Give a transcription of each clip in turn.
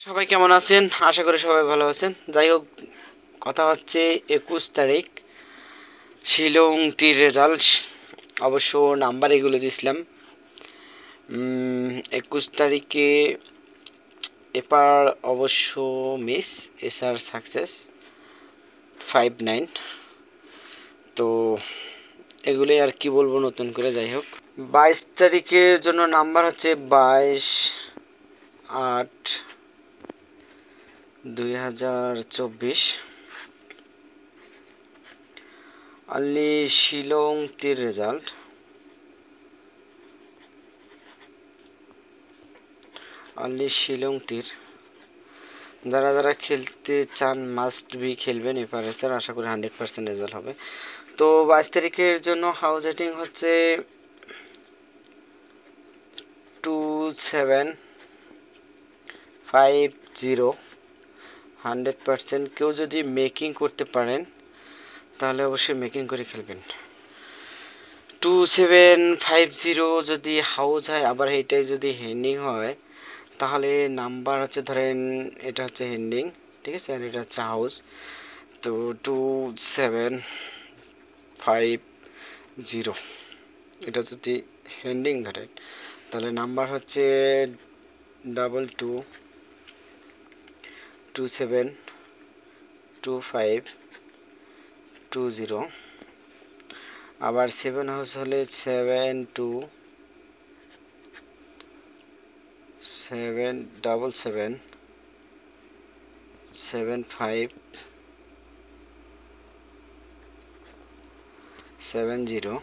সবাই কেমন আছেন? আশা করি সবাই ভালো আছেন। যাই হোক, কথা হচ্ছে 21 তারিখ শিলং তীর রেজাল্ট। অবশ্য নাম্বার এগুলো দিয়েছিলাম 21 তারিখে। এবার অবশ্য মিস, এসআর সাকসেস 59। তো এগুলোই আর কি বলবো নতুন করে। যাই হোক, 22 তারিখের জন্য নাম্বার হচ্ছে 22/8/2024। অনলি শিলং তীর রেজাল্ট। অনলি শিলং তীর। যারা যারা খেলতে চান মাস্ট বি খেলবেন এপারে স্যার। আশা করি 100% রেজাল্ট হবে। তো 22 তারিখের জন্য হাউস রেটিং হচ্ছে 2750। 100%। কেউ যদি মেকিং করতে পারেন তাহলে অবশ্যই মেকিং করে খেলবেন। 2750 যদি হাউস হয়, আবার এইটাই যদি হেন্ডিং হয়, তাহলে নাম্বার হচ্ছে, ধরেন এটা হচ্ছে হেন্ডিং, ঠিক আছে, আর এটা হচ্ছে হাউস। তো 2750 এটা যদি হেন্ডিং ধরেন, তাহলে নাম্বার হচ্ছে 22272520। আবার 7 হাউস হলে 72777570।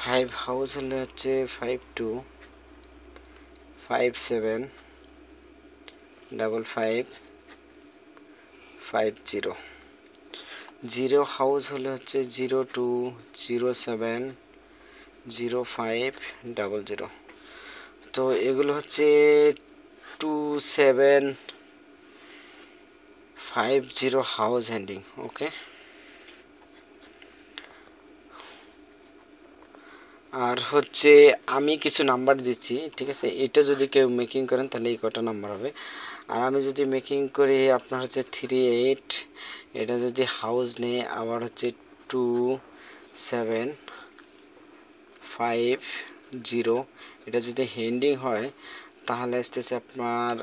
5 হাউস হলে হচ্ছে 52575550। 0 হাউস হলে হচ্ছে 02070500। তো এগুলো হচ্ছে 2750 হাউস হ্যান্ডিং। ওকে, আর হচ্ছে আমি কিছু নাম্বার দিচ্ছি, ঠিক আছে। এটা যদি কেউ মেকিং করেন তাহলে এই কটা নাম্বার হবে। আর আমি যদি মেকিং করি আপনার হচ্ছে 38। এটা যদি হাউস নেই আবার হচ্ছে 2750। এটা যদি হেন্ডিং হয় তাহলে আসতেছে আপনার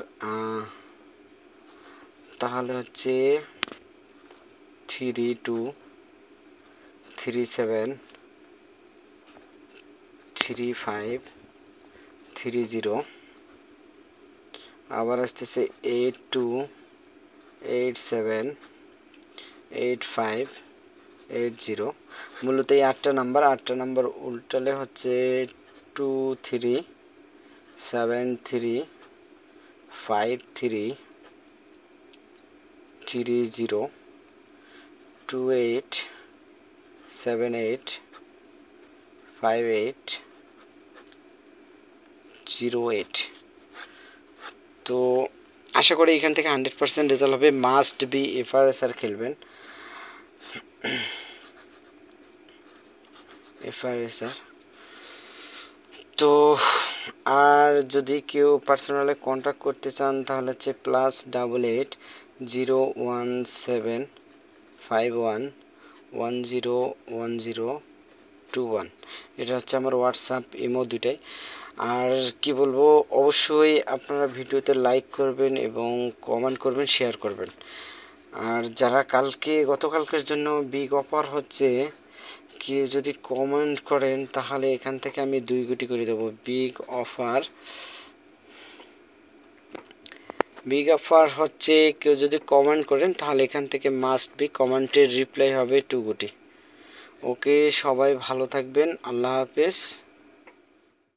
তাহলে হচ্ছে 32373530। আবার আসতেছে 82878580। মূলত এই 8টা নাম্বার উল্টালে হচ্ছে 23735330 28785808। তো আশা করি এখান থেকে 100% রেজাল্ট হবে। মাস্ট বি এফআরএসআর খেলবেন। এফআরএসআর। তো আর যদি কেউ পার্সোনালি কন্ট্যাক্ট করতে চান তাহলে হচ্ছে +8801751101101021। এটা হচ্ছে আমার হোয়াটসঅ্যাপ, ইমো দুইটাই। আর কি বলবো, অবশ্যই আপনারা ভিডিওতে লাইক করবেন এবং কমেন্ট করবেন, শেয়ার করবেন। আর যারা গতকালকের জন্য বিগ অফার হচ্ছে, কি যদি কমেন্ট করেন তাহলে এখান থেকে আমি 2 কোটি করে দেবো। বিগ অফার হচ্ছে, কেউ যদি কমেন্ট করেন তাহলে এখান থেকে মাস্ট বি কমেন্টের রিপ্লাই হবে 2 কোটি। ওকে, সবাই ভালো থাকবেন। আল্লাহ হাফেজ।